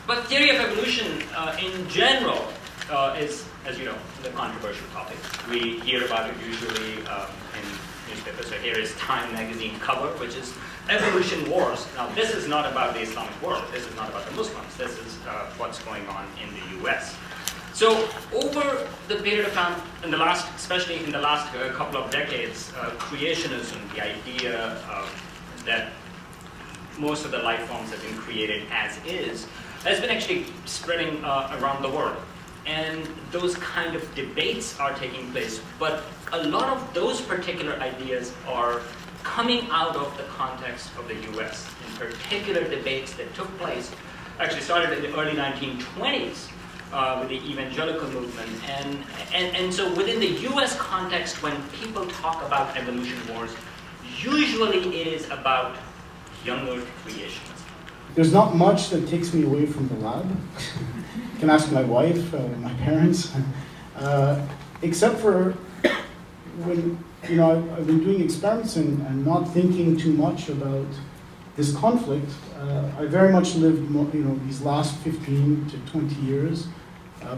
But theory of evolution in general is, as you know, the controversial topic. We hear about it usually in newspapers. So here is Time magazine cover, which is Evolution Wars. Now, this is not about the Islamic world. This is not about the Muslims. This is what's going on in the US. So over the period of time, especially in the last couple of decades, creationism, the idea that most of the life forms have been created as is, has been actually spreading around the world. And those kind of debates are taking place, but a lot of those particular ideas are coming out of the context of the US. In particular, debates that took place, actually started in the early 1920s with the evangelical movement. And so within the US context, when people talk about evolution wars, usually it is about young earth creationism. There's not much that takes me away from the lab. You can ask my wife, my parents, except for when, you know, I've been doing experiments and not thinking too much about this conflict. I very much lived, you know, these last 15 to 20 years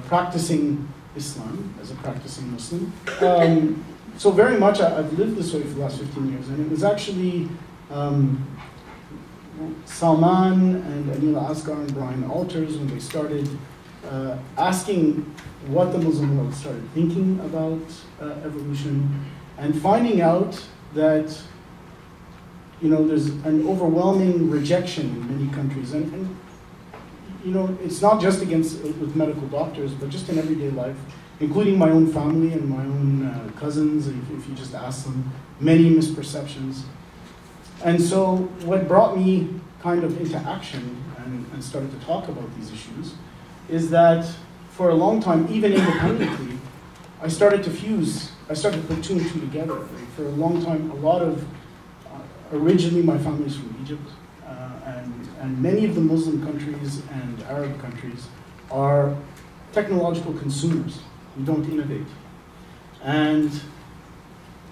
practicing Islam as a practicing Muslim. So very much I've lived this way for the last 15 years, and it was actually Salman and Anil Asghar and Brian Alters, when they started asking what the Muslim world started thinking about evolution, and finding out that, you know, there's an overwhelming rejection in many countries, and you know, it's not just with medical doctors, but just in everyday life, including my own family and my own cousins. If you just ask them, many misperceptions. And so what brought me kind of into action and started to talk about these issues is that for a long time, even independently, I started to put two and two together. Like for a long time, a lot of, originally my family's from Egypt, and many of the Muslim countries and Arab countries are technological consumers. We don't innovate. And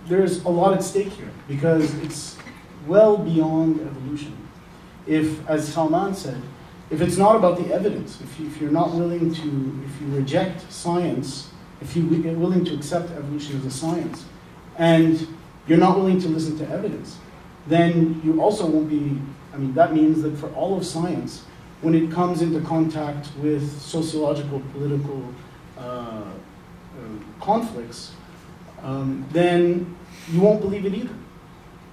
there's a lot at stake here because it's well beyond evolution. If, as Salman said, if it's not about the evidence, if you're not willing to, if you reject science, if you're willing to accept evolution as a science, and you're not willing to listen to evidence, then you also won't be, I mean, that means that for all of science, when it comes into contact with sociological, political conflicts, then you won't believe it either.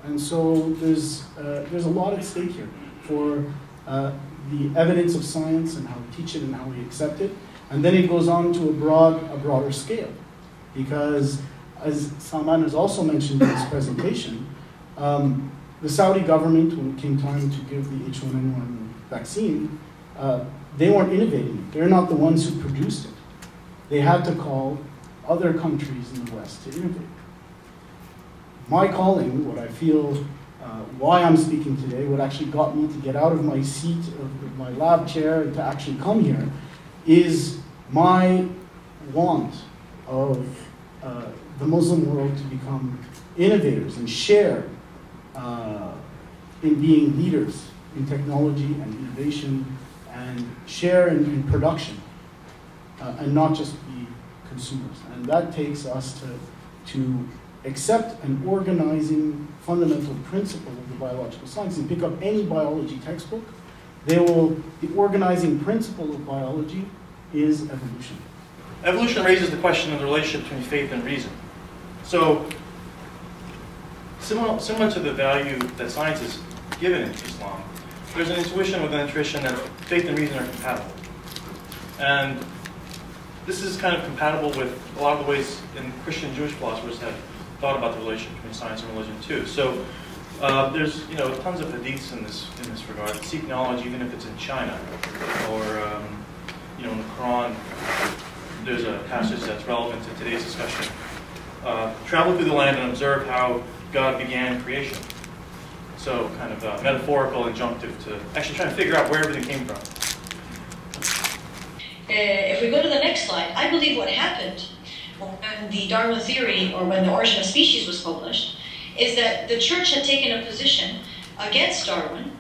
And so there's a lot at stake here for the evidence of science and how we teach it and how we accept it. And then it goes on to a broader scale. Because as Salman has also mentioned in his presentation, the Saudi government, when it came time to give the H1N1 vaccine, they weren't innovating it. They're not the ones who produced it. They had to call other countries in the West to innovate. My calling, what I feel, why I'm speaking today, what actually got me to get out of my seat of my lab chair and to actually come here, is my want of the Muslim world to become innovators and share in being leaders in technology and innovation, and share in production, and not just be consumers. And that takes us to accept an organizing fundamental principle of the biological science. And pick up any biology textbook, the organizing principle of biology is evolution. Evolution raises the question of the relationship between faith and reason. So, similar to the value that science is given in Islam, there's an intuition within the tradition that faith and reason are compatible. And this is kind of compatible with a lot of the ways in Christian Jewish philosophers have thought about the relation between science and religion too. So there's tons of hadiths in this regard. Seek knowledge even if it's in China, or in the Quran. There's a passage that's relevant to today's discussion. Travel through the land and observe how God began creation. So kind of metaphorical, injunctive to actually trying to figure out where everything came from. If we go to the next slide, I believe what happened when the Darwin theory, or when the Origin of Species was published, is that the church had taken a position against Darwin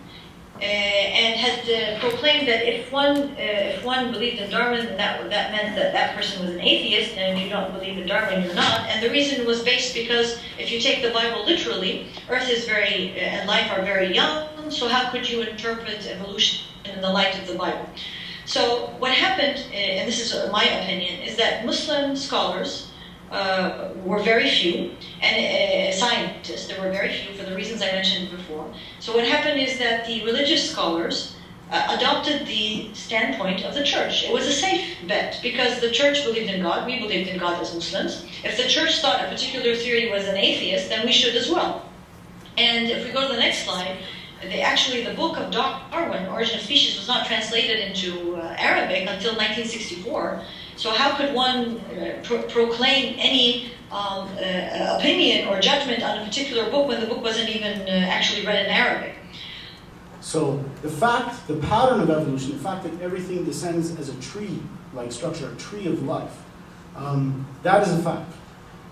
and had proclaimed that if one believed in Darwin, then that meant that that person was an atheist, and if you don't believe in Darwin, you're not. And the reason was based because if you take the Bible literally, Earth is and life are very young, so how could you interpret evolution in the light of the Bible? So what happened, and this is my opinion, is that Muslim scholars were very few, and scientists, there were very few for the reasons I mentioned before. So what happened is that the religious scholars adopted the standpoint of the church. It was a safe bet because the church believed in God, we believed in God as Muslims. If the church thought a particular theory was an atheist, then we should as well. And if we go to the next slide, actually the book of Darwin, Origin of Species, was not translated into Arabic until 1964. So how could one proclaim any opinion or judgment on a particular book when the book wasn't even actually read in Arabic? So the pattern of evolution, the fact that everything descends as a tree-like structure, a tree of life, that is a fact.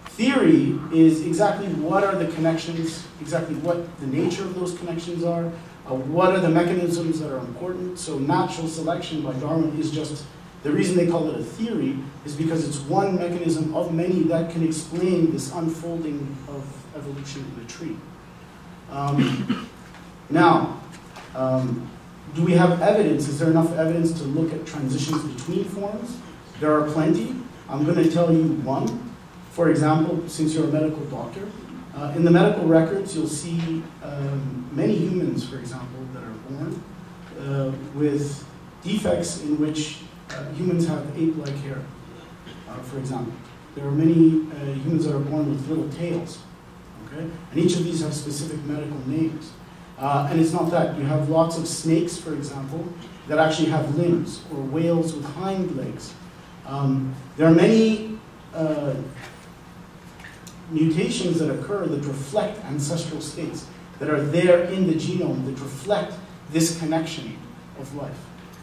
Theory is exactly what are the connections, exactly what the nature of those connections are, what are the mechanisms that are important. So natural selection by Darwin is just, the reason they call it a theory is because it's one mechanism of many that can explain this unfolding of evolution in a tree. Now, do we have evidence? Is there enough evidence to look at transitions between forms? There are plenty. I'm going to tell you one. For example, since you're a medical doctor, in the medical records you'll see many humans, for example, that are born with defects in which humans have ape-like hair, for example. There are many humans that are born with little tails, okay? And each of these have specific medical names. And it's not that. You have lots of snakes, for example, that actually have limbs, or whales with hind legs. There are many mutations that occur that reflect ancestral states, that are there in the genome, that reflect this connection of life.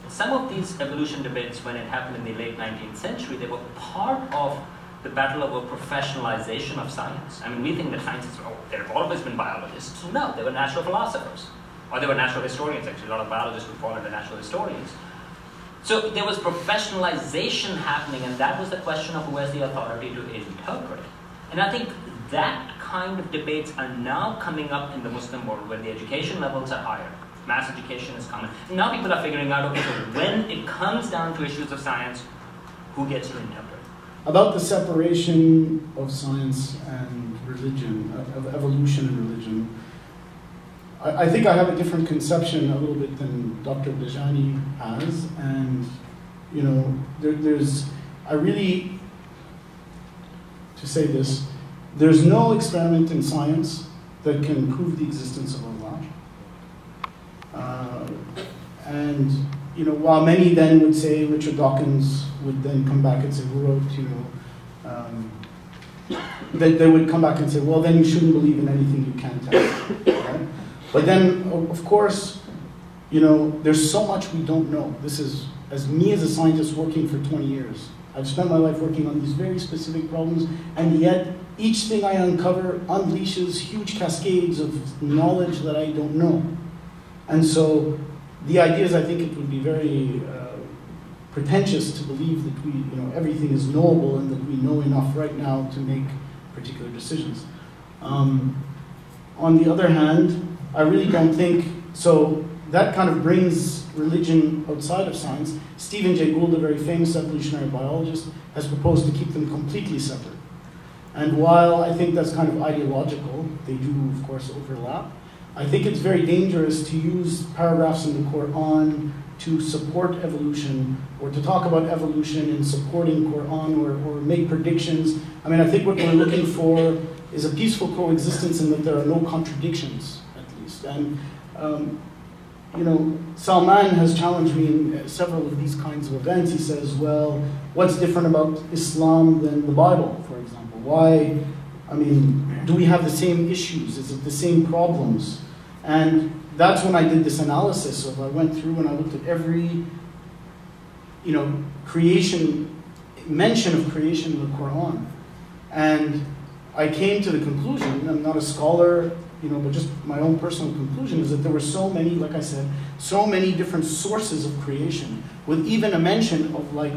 Some of these evolution debates, when it happened in the late 19th century, they were part of the battle over professionalization of science. I mean, we think that scientists, there have always been biologists. No, they were natural philosophers. Or they were natural historians, actually. A lot of biologists would fall into natural historians. So there was professionalization happening, and that was the question of who has the authority to interpret. And I think that kind of debates are now coming up in the Muslim world, where the education levels are higher. Mass education is common. Now people are figuring out, okay, so when it comes down to issues of science, who gets to interpret? About the separation of science and religion, of evolution and religion, I think I have a different conception a little bit than Dr. Dajani has, and you know, to say this, there's no experiment in science that can prove the existence of Allah. And you know, while many then would say, Richard Dawkins would then come back and say, who wrote, you know, they would come back and say, well, then you shouldn't believe in anything you can't test. Right? But then, of course, you know, there's so much we don't know. This is, as me as a scientist working for 20 years, I've spent my life working on these very specific problems, and yet each thing I uncover unleashes huge cascades of knowledge that I don't know. And so the idea is, I think it would be very pretentious to believe that everything is knowable and that we know enough right now to make particular decisions. On the other hand, I really don't think, so that kind of brings religion outside of science. Stephen Jay Gould, a very famous evolutionary biologist, has proposed to keep them completely separate. And while I think that's kind of ideological, they do, of course, overlap, I think it's very dangerous to use paragraphs in the Quran to support evolution, or to talk about evolution in supporting Quran, or make predictions. I mean, I think what we're looking for is a peaceful coexistence in that there are no contradictions, at least. And, you know, Salman has challenged me in several of these kinds of events. He says, well, what's different about Islam than the Bible, for example? Why, I mean, do we have the same issues? Is it the same problems? And that's when I did this analysis of, I went through and I looked at every, you know, mention of creation in the Quran. And I came to the conclusion, I'm not a scholar but just my own personal conclusion is that there were so many, like I said, so many different sources of creation, with even a mention of like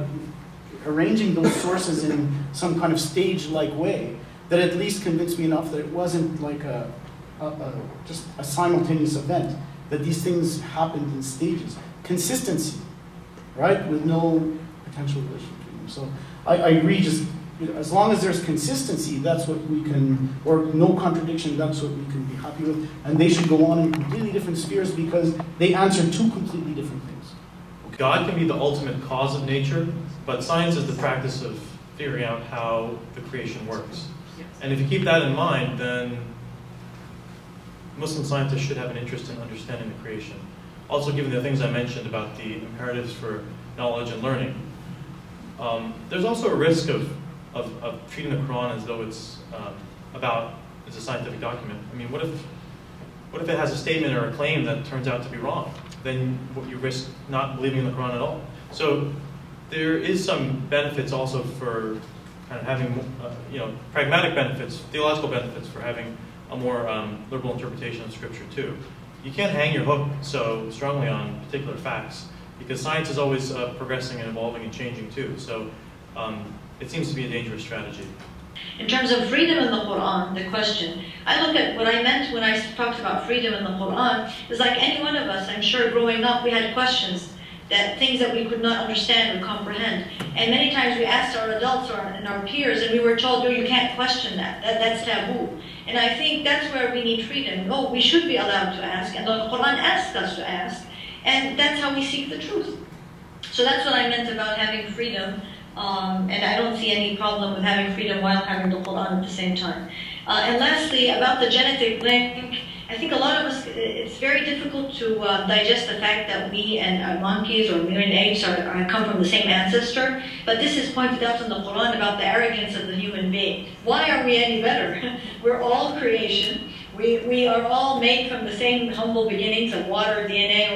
arranging those sources in some kind of stage-like way, that at least convinced me enough that it wasn't like just a simultaneous event, that these things happened in stages. Consistency, right, with no potential relation between them. So I agree, just as long as there's consistency, that's what we can, or no contradiction, that's what we can be happy with. And they should go on in completely different spheres because they answer two completely different things. God can be the ultimate cause of nature, but science is the practice of figuring out how the creation works. And if you keep that in mind, then Muslim scientists should have an interest in understanding the creation. Also, given the things I mentioned about the imperatives for knowledge and learning, there's also a risk of treating the Quran as though it's a scientific document. I mean, what if it has a statement or a claim that turns out to be wrong? Then you risk not believing in the Quran at all. So there is some benefits also for kind of having, pragmatic benefits, theological benefits for having a more liberal interpretation of Scripture too. You can't hang your hook so strongly on particular facts because science is always progressing and evolving and changing too. So it seems to be a dangerous strategy. In terms of freedom in the Quran, the question, I look at what I meant when I talked about freedom in the Quran is like any one of us, I'm sure growing up we had questions, that things that we could not understand or comprehend. And many times we asked our adults and our peers and we were told, no, you can't question that's taboo. And I think that's where we need freedom. No, we should be allowed to ask, and the Quran asks us to ask, and that's how we seek the truth. So that's what I meant about having freedom. And I don't see any problem with having freedom while having the Quran at the same time. And lastly, about the genetic link, I think a lot of us, it's very difficult to digest the fact that we and monkeys or marine apes come from the same ancestor. But this is pointed out in the Quran about the arrogance of the human being. Why are we any better? We're all creation. We are all made from the same humble beginnings of water, DNA,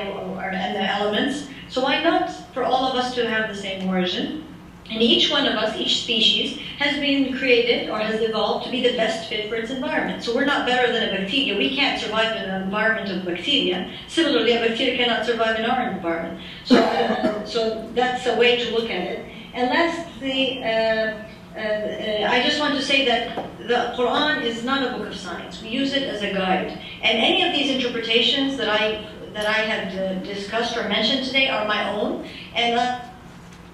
and the elements. So why not for all of us to have the same origin? And each one of us, each species, has been created or has evolved to be the best fit for its environment. So we're not better than a bacteria. We can't survive in an environment of bacteria. Similarly, a bacteria cannot survive in our environment. So that's a way to look at it. And lastly, I just want to say that the Quran is not a book of science. We use it as a guide. And any of these interpretations that I had discussed or mentioned today are my own. And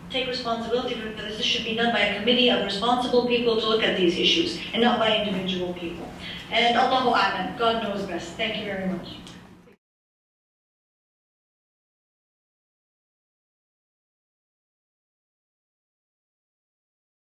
take responsibility for this. This should be done by a committee of responsible people to look at these issues and not by individual people. And Allahu A'lam, God knows best. Thank you very much.